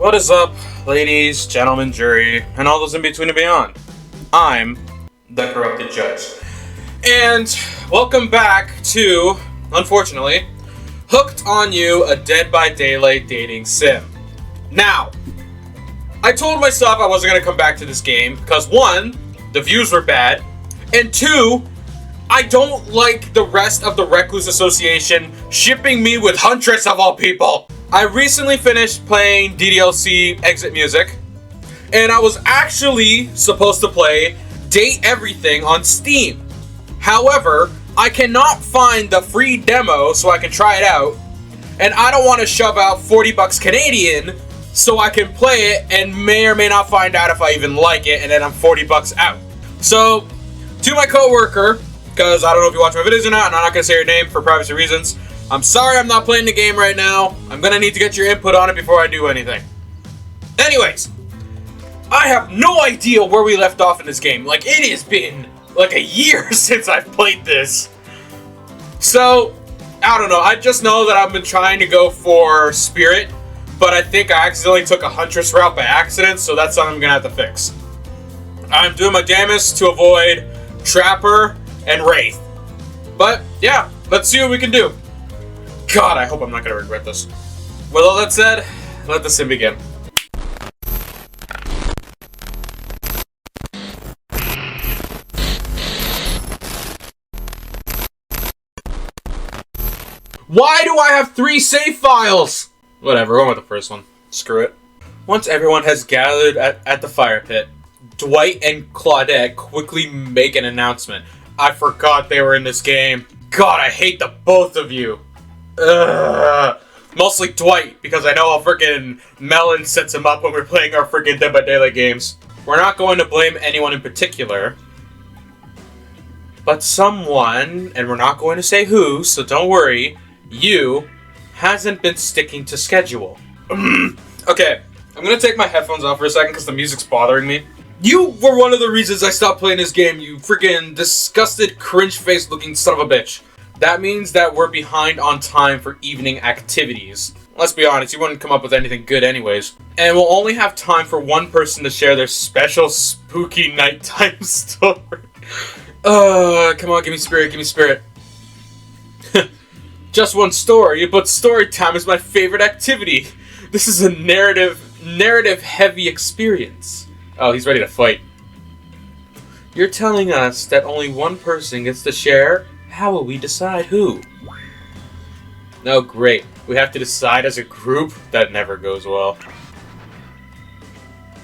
What is up, ladies, gentlemen, jury, and all those in between and beyond? I'm the Korrupted Judge. And welcome back to, unfortunately, Hooked on You, a Dead by Daylight dating sim. Now, I told myself I wasn't going to come back to this game because, one, the views were bad, and two, I don't like the rest of the Recluse Association shipping me with Huntress of all people. I recently finished playing DDLC Exit Music, and I was actually supposed to play Date Everything on Steam. However, I cannot find the free demo so I can try it out, and I don't want to shove out 40 bucks Canadian so I can play it and may or may not find out if I even like it, and then I'm 40 bucks out. So, to my coworker, because I don't know if you watch my videos or not, and I'm not going to say your name for privacy reasons, I'm sorry I'm not playing the game right now. I'm going to need to get your input on it before I do anything. Anyways, I have no idea where we left off in this game. Like, it has been like a year since I've played this. So, I don't know. I just know that I've been trying to go for Spirit, but I think I accidentally took a Huntress route by accident, so that's something I'm going to have to fix. I'm doing my damnest to avoid Trapper and Wraith. But, yeah, let's see what we can do. God, I hope I'm not going to regret this. With all that said, let the sim begin. Why do I have 3 save files? Whatever, go with the first one. Screw it. Once everyone has gathered at the fire pit, Dwight and Claudette quickly make an announcement. I forgot they were in this game. God, I hate the both of you. Ugh. Mostly Dwight, because I know how frickin' Melon sets him up when we're playing our frickin' Dead by Daylight games. We're not going to blame anyone in particular, but someone, and we're not going to say who, so don't worry, you hasn't been sticking to schedule. Okay, I'm gonna take my headphones off for a second because the music's bothering me. You were one of the reasons I stopped playing this game, you freaking disgusted, cringe-faced looking son of a bitch. That means that we're behind on time for evening activities. Let's be honest, you wouldn't come up with anything good anyways. And we'll only have time for one person to share their special spooky nighttime story. Come on, give me spirit, give me spirit. Just one story, but story time is my favorite activity. This is a narrative-heavy experience. Oh, he's ready to fight. You're telling us that only one person gets to share? How will we decide who? Oh, great. We have to decide as a group? That never goes well.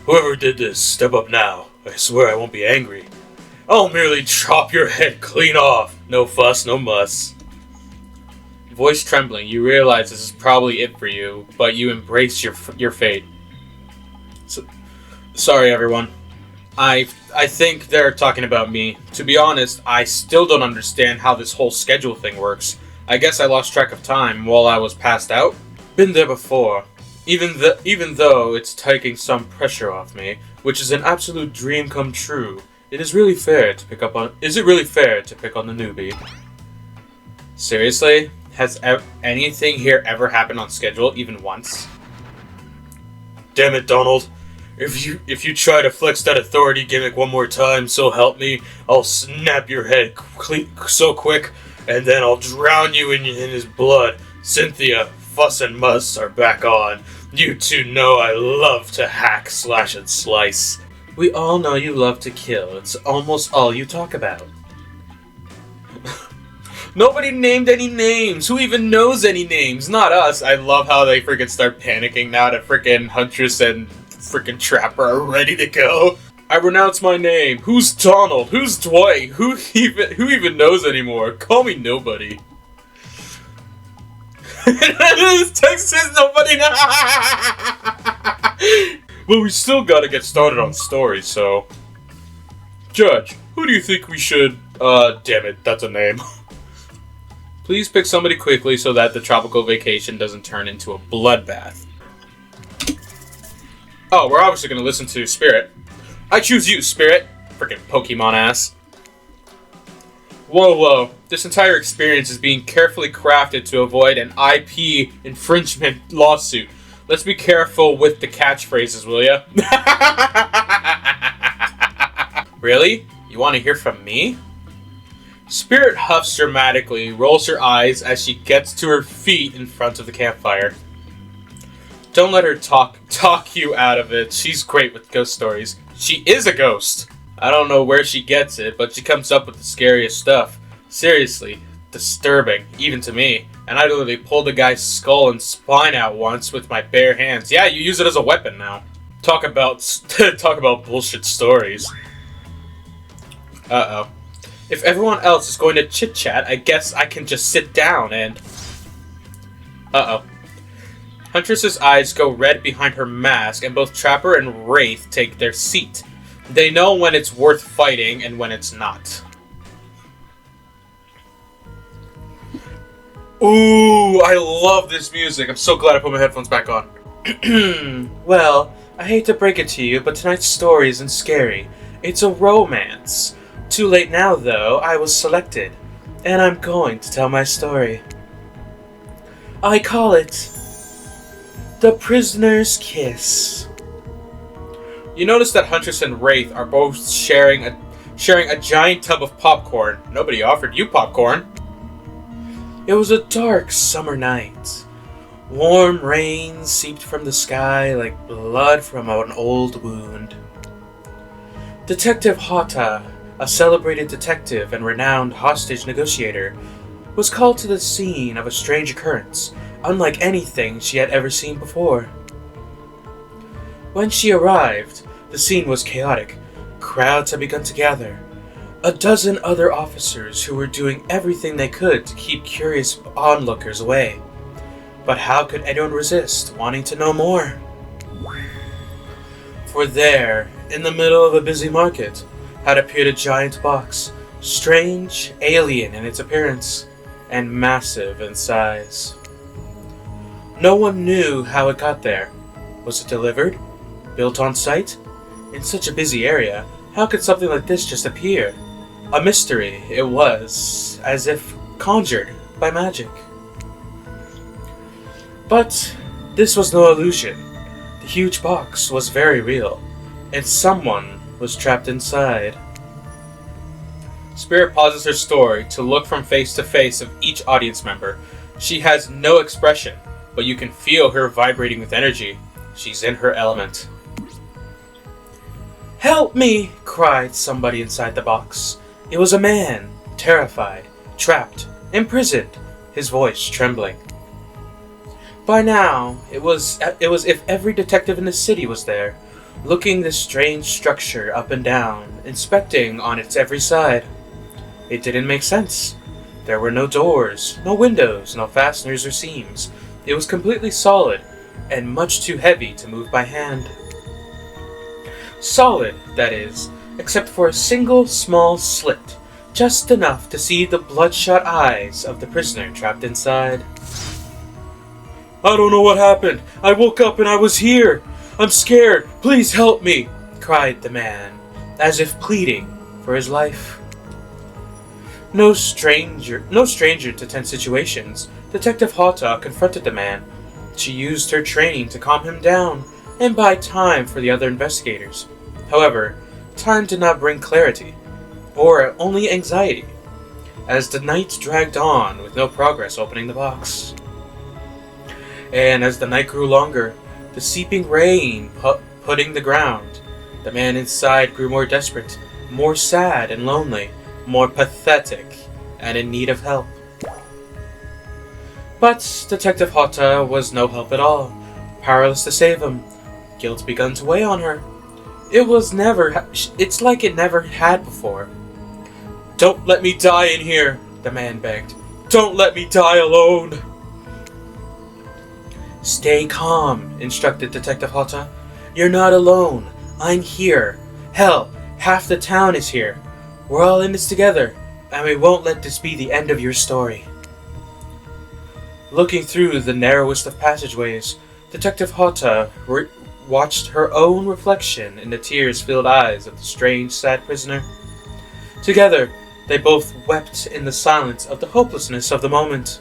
Whoever did this, step up now. I swear I won't be angry. I'll merely chop your head clean off. No fuss, no muss. Voice trembling, you realize this is probably it for you, but you embrace your fate. Sorry, everyone. I think they're talking about me. To be honest, I still don't understand how this whole schedule thing works. I guess I lost track of time while I was passed out. Been there before. Even though it's taking some pressure off me, which is an absolute dream come true. Is it really fair to pick on the newbie? Seriously? Has anything here ever happened on schedule even once? Damn it, Donald. If you try to flex that authority gimmick one more time, so help me, I'll snap your head so quick, and then I'll drown you in his blood. Cynthia, Fuss and Muss are back on. You two know I love to hack, slash, and slice. We all know you love to kill. It's almost all you talk about. Nobody named any names. Who even knows any names? Not us. I love how they freaking start panicking now that freaking Huntress and freaking Trapper are ready to go. I renounce my name. Who's Donald? Who's Dwight? Who even knows anymore? Call me nobody. This text says nobody. Well, we still gotta get started on stories, so. Judge, who do you think we should? Damn it, that's a name. Please pick somebody quickly so that the tropical vacation doesn't turn into a bloodbath. Oh, we're obviously gonna listen to Spirit. I choose you, Spirit. Frickin' Pokemon ass. Whoa. This entire experience is being carefully crafted to avoid an IP infringement lawsuit. Let's be careful with the catchphrases, will ya? Really? You want to hear from me? Spirit huffs dramatically, rolls her eyes as she gets to her feet in front of the campfire. Don't let her talk you out of it. She's great with ghost stories. She is a ghost. I don't know where she gets it, but she comes up with the scariest stuff. Seriously, disturbing, even to me. And I literally pulled a guy's skull and spine out once with my bare hands. Yeah, you use it as a weapon now. Talk about bullshit stories. Uh-oh. If everyone else is going to chit-chat, I guess I can just sit down and... Uh-oh. Huntress's eyes go red behind her mask, and both Trapper and Wraith take their seat. They know when it's worth fighting and when it's not. Ooh, I love this music. I'm so glad I put my headphones back on. Well, I hate to break it to you, but tonight's story isn't scary. It's a romance. Too late now, though. I was selected, and I'm going to tell my story. I call it The Prisoner's Kiss. You notice that Huntress and Wraith are both sharing a giant tub of popcorn. Nobody offered you popcorn. It was a dark summer night. Warm rain seeped from the sky like blood from an old wound. Detective Hata, a celebrated detective and renowned hostage negotiator, was called to the scene of a strange occurrence, unlike anything she had ever seen before. When she arrived, the scene was chaotic. Crowds had begun to gather. A dozen other officers who were doing everything they could to keep curious onlookers away. But how could anyone resist wanting to know more? For there, in the middle of a busy market, had appeared a giant box, strange, alien in its appearance, and massive in size. No one knew how it got there. Was it delivered? Built on site? In such a busy area, how could something like this just appear? A mystery it was, as if conjured by magic. But this was no illusion. The huge box was very real, and someone was trapped inside. Spirit pauses her story to look from face to face of each audience member. She has no expression, but you can feel her vibrating with energy. She's in her element. "Help me!" cried somebody inside the box. It was a man, terrified, trapped, imprisoned, his voice trembling. By now, it was if every detective in the city was there, looking this strange structure up and down, inspecting on its every side. It didn't make sense. There were no doors, no windows, no fasteners or seams. It was completely solid, and much too heavy to move by hand. Solid, that is, except for a single small slit, just enough to see the bloodshot eyes of the prisoner trapped inside. "I don't know what happened. I woke up and I was here. I'm scared. Please help me," cried the man, as if pleading for his life. No stranger to tense situations, Detective Hata confronted the man. She used her training to calm him down and buy time for the other investigators. However, time did not bring clarity, or only anxiety, as the night dragged on with no progress opening the box. And as the night grew longer, the seeping rain putting the ground, the man inside grew more desperate, more sad and lonely, more pathetic, and in need of help. But Detective Hata was no help at all, powerless to save him. Guilt began to weigh on her. It's like it never had before. "Don't let me die in here," the man begged. "Don't let me die alone." "Stay calm," instructed Detective Hata. "You're not alone. I'm here. Hell, half the town is here. We're all in this together, and we won't let this be the end of your story." Looking through the narrowest of passageways, Detective Hata watched her own reflection in the tears-filled eyes of the strange, sad prisoner. Together, they both wept in the silence of the hopelessness of the moment.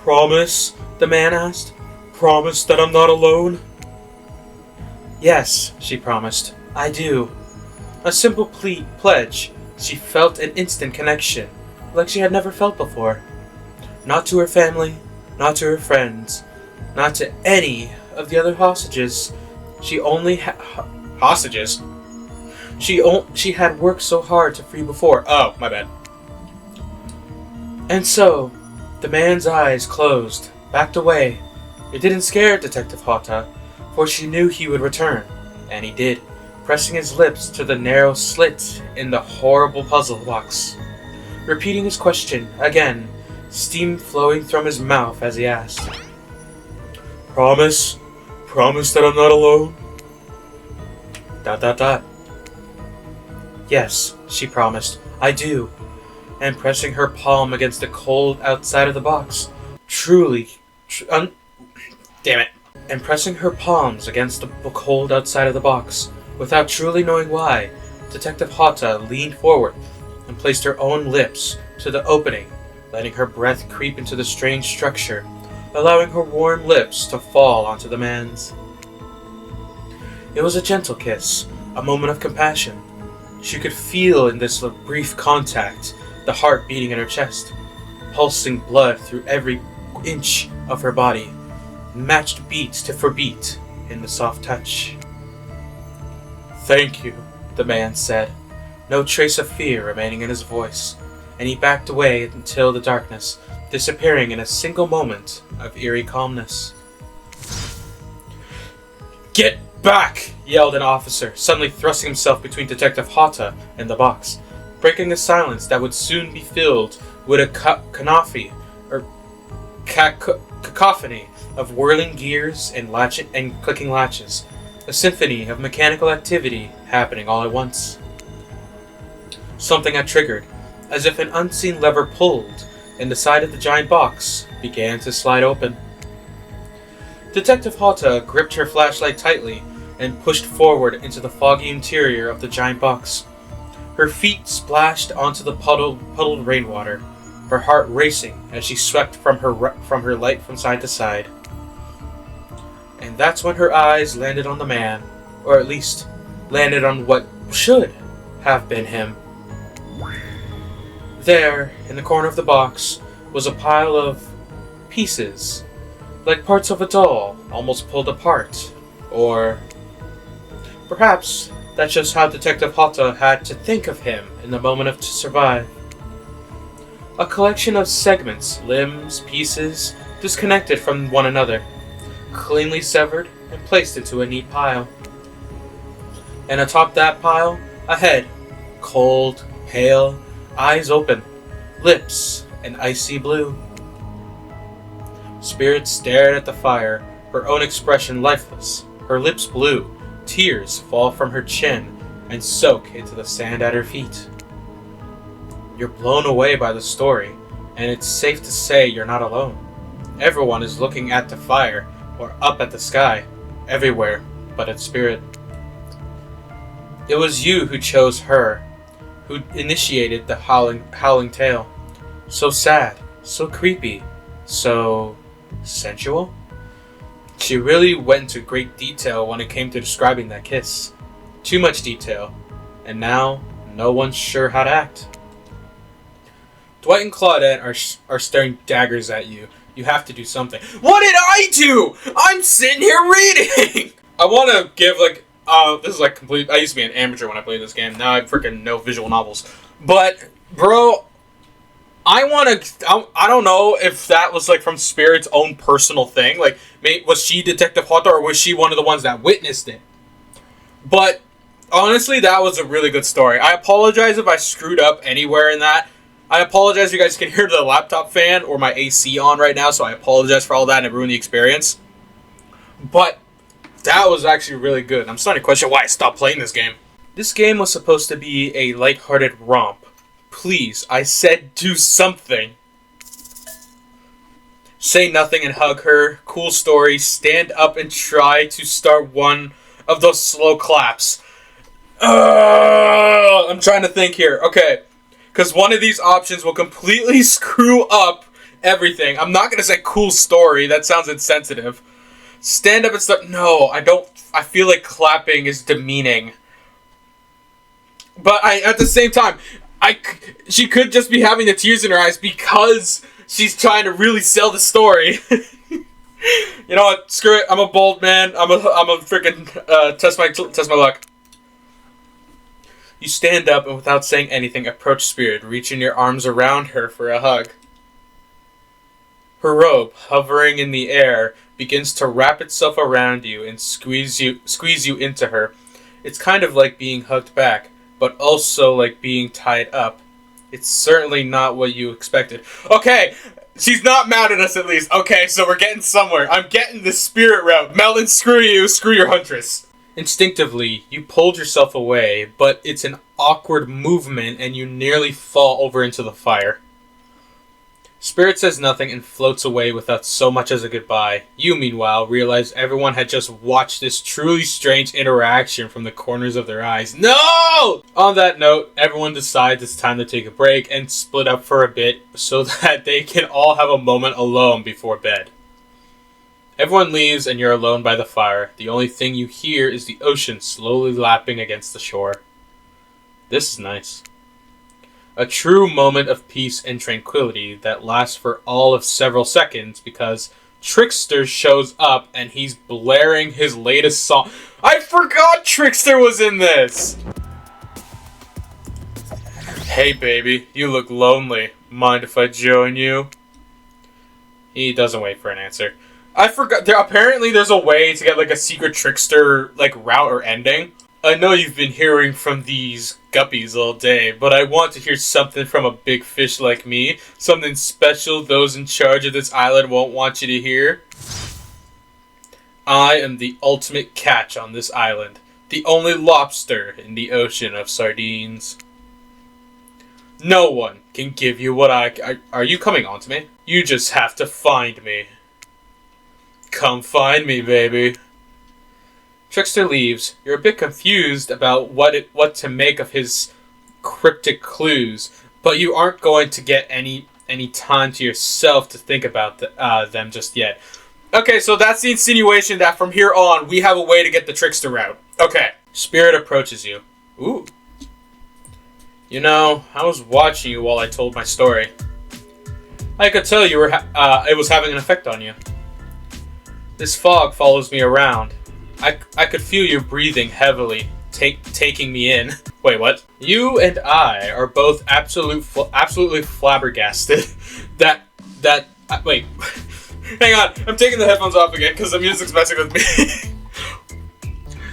"Promise?" the man asked. promise that I'm not alone? Yes, she promised. I do. A simple pledge. She felt an instant connection, like she had never felt before. Not to her family, not to her friends, not to any of the other hostages. She only hostages? She had worked so hard to free before. Oh, my bad. And so, the man's eyes closed, backed away. It didn't scare Detective Hota, for she knew he would return, and he did, pressing his lips to the narrow slit in the horrible puzzle box. Repeating his question again, steam flowing from his mouth as he asked, Promise? Promise that I'm not alone? ... Yes, she promised. I do. And pressing her palm against the cold outside of the box. Damn it. And pressing her palms against the cold outside of the box, without truly knowing why, Detective Hota leaned forward and placed her own lips to the opening, letting her breath creep into the strange structure, allowing her warm lips to fall onto the man's. It was a gentle kiss, a moment of compassion. She could feel in this brief contact the heart beating in her chest, pulsing blood through every inch of her body, matched beat for beat in the soft touch. Thank you, the man said, no trace of fear remaining in his voice, and he backed away until the darkness, disappearing in a single moment of eerie calmness. Get back! Yelled an officer, suddenly thrusting himself between Detective Hota and the box, breaking the silence that would soon be filled with a cacophony of whirling gears and clicking latches, a symphony of mechanical activity happening all at once. Something had triggered, as if an unseen lever pulled, and the side of the giant box began to slide open. Detective Hota gripped her flashlight tightly and pushed forward into the foggy interior of the giant box. Her feet splashed onto the puddled rainwater, her heart racing as she swept from her light from side to side. And that's when her eyes landed on the man, or at least landed on what should have been him. There, in the corner of the box, was a pile of pieces, like parts of a doll, almost pulled apart, or perhaps that's just how Detective Hota had to think of him in the moment of to survive. A collection of segments, limbs, pieces, disconnected from one another, cleanly severed and placed into a neat pile. And atop that pile, a head, cold, pale, eyes open, lips an icy blue. Spirit stared at the fire, her own expression lifeless, her lips blue. Tears fall from her chin and soak into the sand at her feet. You're blown away by the story, and it's safe to say you're not alone. Everyone is looking at the fire, or up at the sky, everywhere but at Spirit. It was you who chose her, who initiated the howling tale. So sad, so creepy, so sensual? She really went into great detail when it came to describing that kiss. Too much detail, and now no one's sure how to act. Dwight and Claudette are staring daggers at you. You have to do something. What did I do? I'm sitting here reading! I want to give this is complete. I used to be an amateur when I played this game. Now I freaking know visual novels. But, bro, I don't know if that was from Spirit's own personal thing. Was she Detective Hota, or was she one of the ones that witnessed it? But honestly, that was a really good story. I apologize if I screwed up anywhere in that. I apologize if you guys can hear the laptop fan or my AC on right now, so I apologize for all that and it ruined the experience. But that was actually really good. I'm starting to question why I stopped playing this game. This game was supposed to be a lighthearted romp. Please, I said do something. Say nothing and hug her. Cool story. Stand up and try to start one of those slow claps. I'm trying to think here. Okay. Because one of these options will completely screw up everything. I'm not going to say cool story. That sounds insensitive. Stand up and start. No, I don't. I feel like clapping is demeaning. But at the same time, she could just be having the tears in her eyes because she's trying to really sell the story. You know what? Screw it. I'm a bold man. I'm a freaking test my luck. You stand up and without saying anything, approach Spirit, reaching your arms around her for a hug. Her robe, hovering in the air, begins to wrap itself around you and squeeze you into her. It's kind of like being hugged back, but also like being tied up. It's certainly not what you expected. Okay, she's not mad at us at least. Okay, so we're getting somewhere. I'm getting the spirit route. Melon, screw you. Screw your huntress. Instinctively, you pulled yourself away, but it's an awkward movement and you nearly fall over into the fire. Spirit says nothing and floats away without so much as a goodbye. You, meanwhile, realize everyone had just watched this truly strange interaction from the corners of their eyes. No! On that note, everyone decides it's time to take a break and split up for a bit so that they can all have a moment alone before bed. Everyone leaves and you're alone by the fire. The only thing you hear is the ocean slowly lapping against the shore. This is nice. A true moment of peace and tranquility that lasts for all of several seconds because Trickster shows up and he's blaring his latest song. I forgot Trickster was in this! Hey baby, you look lonely. Mind if I join you? He doesn't wait for an answer. I forgot. Apparently there's a way to get like a secret Trickster like route or ending. I know you've been hearing from these guppies all day, but I want to hear something from a big fish like me. Something special those in charge of this island won't want you to hear. I am the ultimate catch on this island. The only lobster in the ocean of sardines. No one can give you what Are you coming on to me? You just have to find me. Come find me, baby. Trickster leaves. You're a bit confused about what to make of his cryptic clues, but you aren't going to get any time to yourself to think about them just yet. Okay, so that's the insinuation that from here on, we have a way to get the Trickster route. Okay. Spirit approaches you. Ooh. You know, I was watching you while I told my story. I could tell you were it was having an effect on you. This fog follows me around. I could feel you breathing heavily, taking me in. Wait, what? You and I are both absolutely flabbergasted. Wait. Hang on. I'm taking the headphones off again because the music's messing with me.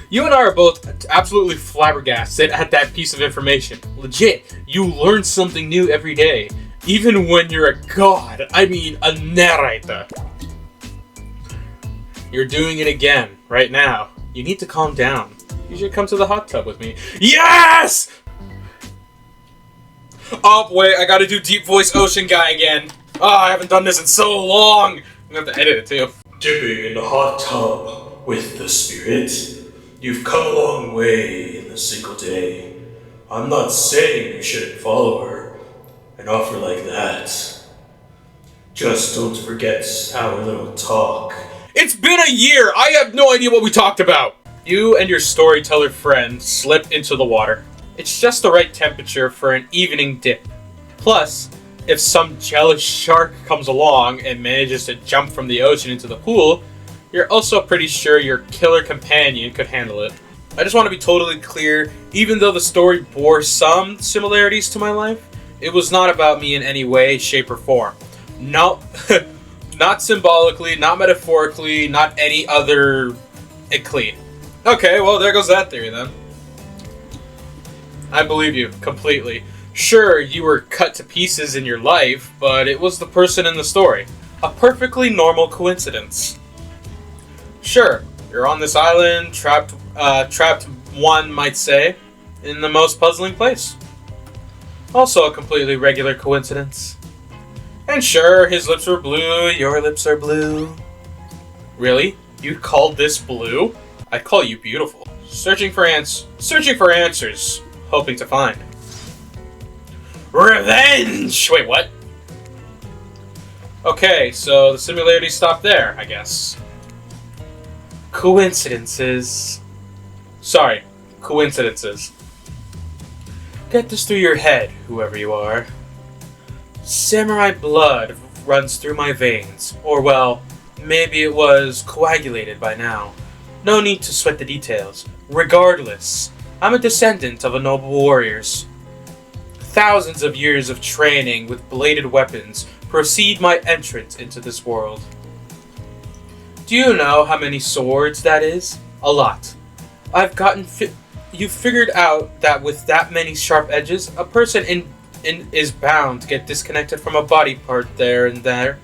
You and I are both absolutely flabbergasted at that piece of information. Legit, you learn something new every day. Even when you're a god. I mean, a narrator. You're doing it again, right now. You need to calm down. You should come to the hot tub with me. Yes! Oh, wait, I gotta do deep voice ocean guy again. Oh, I haven't done this in so long. I'm gonna have to edit it, too. Dipping in the hot tub with the spirit. You've come a long way in a single day. I'm not saying you shouldn't follow her. An offer like that. Just don't forget our little talk. It's been a year! I have no idea what we talked about! You and your storyteller friend slip into the water. It's just the right temperature for an evening dip. Plus, if some jealous shark comes along and manages to jump from the ocean into the pool, you're also pretty sure your killer companion could handle it. I just want to be totally clear, even though the story bore some similarities to my life, it was not about me in any way, shape, or form. No... Not symbolically, not metaphorically, not any other icly. Okay, well, there goes that theory, then. I believe you, completely. Sure, you were cut to pieces in your life, but it was the person in the story. A perfectly normal coincidence. Sure, you're on this island, trapped, one might say, in the most puzzling place. Also a completely regular coincidence. And sure, his lips were blue, your lips are blue. Really? You called this blue? I call you beautiful. Searching for answers, hoping to find. Revenge! Wait, what? Okay, so the similarities stop there, I guess. Coincidences. Sorry, coincidences. Get this through your head, whoever you are. Samurai blood runs through my veins. Or, well, maybe it was coagulated by now. No need to sweat the details. Regardless, I'm a descendant of a noble warriors. Thousands of years of training with bladed weapons precede my entrance into this world. Do you know how many swords that is? A lot. I've gotten you figured out that with that many sharp edges, a person is bound to get disconnected from a body part there and there.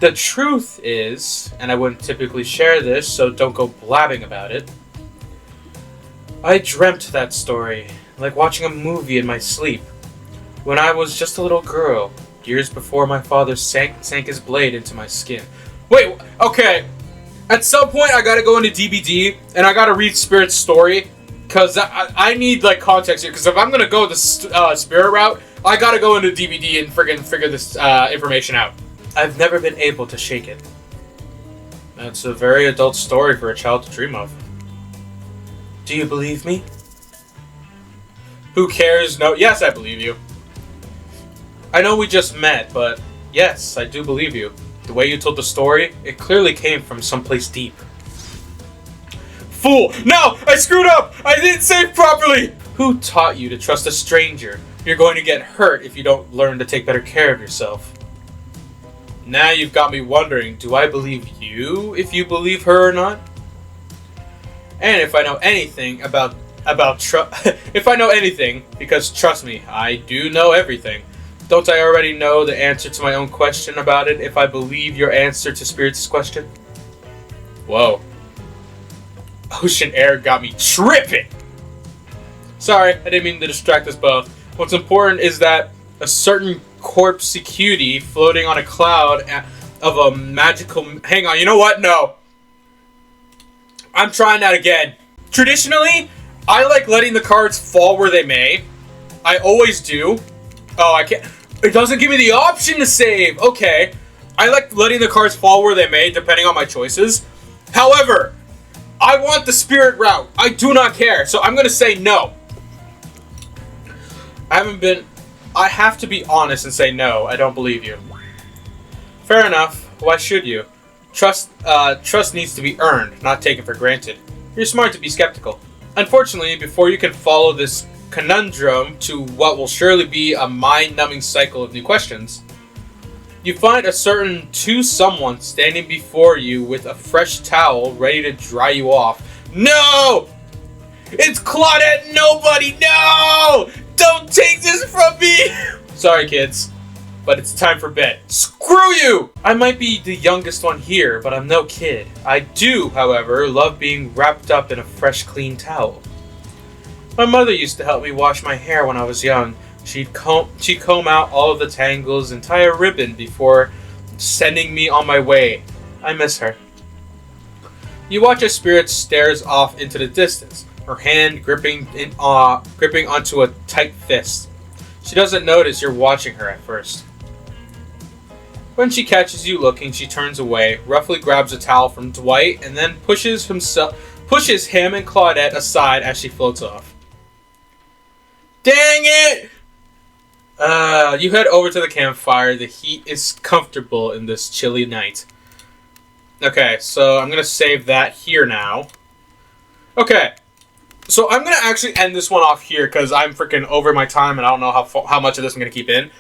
The truth is, and I wouldn't typically share this, so don't go blabbing about it, I dreamt that story, like watching a movie in my sleep. When I was just a little girl, years before my father sank his blade into my skin. Wait, okay. At some point, I gotta go into DBD, and I gotta read Spirit's story, because I need, like, context here, because if I'm gonna go the Spirit route, I gotta go into DBD and friggin' figure this information out. I've never been able to shake it. That's a very adult story for a child to dream of. Do you believe me? Who cares? No. Yes, I believe you. I know we just met, but yes, I do believe you. The way you told the story, it clearly came from someplace deep. Fool! No! I screwed up! I didn't save properly! Who taught you to trust a stranger? You're going to get hurt if you don't learn to take better care of yourself. Now you've got me wondering, do I believe you if you believe her or not? And if I know anything if I know anything, because trust me, I do know everything. Don't I already know the answer to my own question about it if I believe your answer to Spirit's question? Whoa. Ocean air got me tripping! Sorry, I didn't mean to distract us both. What's important is that a certain corpse cutie floating on a cloud of a magical... Hang on, you know what? No. I'm trying that again. Traditionally, I like letting the cards fall where they may. I always do. Oh, I can't... It doesn't give me the option to save. Okay. I like letting the cards fall where they may, depending on my choices. However, I want the Spirit route. I do not care. So I'm going to say no. I have to be honest and say no. I don't believe you. Fair enough. Why should you? Trust needs to be earned, not taken for granted. You're smart to be skeptical. Unfortunately, before you can follow this conundrum to what will surely be a mind-numbing cycle of new questions, you find a certain someone standing before you with a fresh towel ready to dry you off. No! It's Claudette Nobody! No! Don't take this from me! Sorry, kids, but it's time for bed. Screw you! I might be the youngest one here, but I'm no kid. I do, however, love being wrapped up in a fresh, clean towel. My mother used to help me wash my hair when I was young. She'd comb out all of the tangles and tie a ribbon before sending me on my way. I miss her. You watch as Spirit stares off into the distance, her hand gripping onto a tight fist. She doesn't notice you're watching her at first. When she catches you looking, she turns away, roughly grabs a towel from Dwight, and then pushes him and Claudette aside as she floats off. Dang it! You head over to the campfire. The heat is comfortable in this chilly night. Okay, so I'm going to save that here now. Okay, so I'm going to actually end this one off here because I'm freaking over my time and I don't know how much of this I'm going to keep in.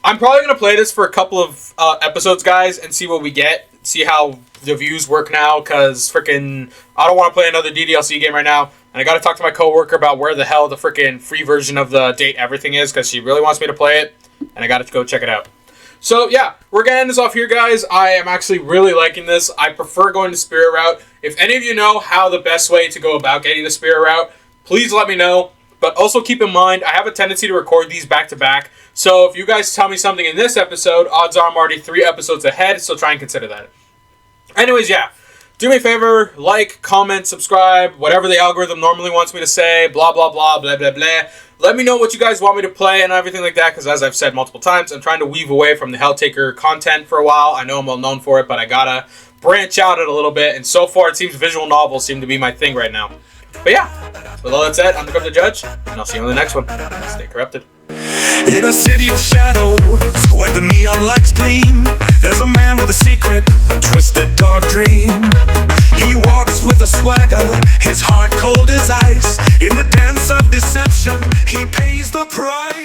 I'm probably going to play this for a couple of episodes, guys, and see what we get. See how the views work now, because freaking I don't want to play another DDLC game right now. And I got to talk to my coworker about where the hell the freaking free version of the Date Everything is, because she really wants me to play it, and I got to go check it out. So, yeah, we're going to end this off here, guys. I am actually really liking this. I prefer going the Spirit route. If any of you know how the best way to go about getting the Spirit route, please let me know. But also keep in mind, I have a tendency to record these back-to-back. So if you guys tell me something in this episode, odds are I'm already 3 episodes ahead, so try and consider that. Anyways, yeah. Do me a favor, like, comment, subscribe, whatever the algorithm normally wants me to say, blah, blah, blah, blah, blah, blah. Let me know what you guys want me to play and everything like that, because as I've said multiple times, I'm trying to weave away from the Helltaker content for a while. I know I'm well known for it, but I gotta branch out it a little bit, and so far it seems visual novels seem to be my thing right now. But yeah, with all that said, I'm the Korrupted Judge, and I'll see you on the next one. Stay corrupted. In a city of shadow, where the neon lights gleam, there's a man with a secret, a twisted dark dream. He walks with a swagger, his heart cold as ice. In the dance of deception, he pays the price.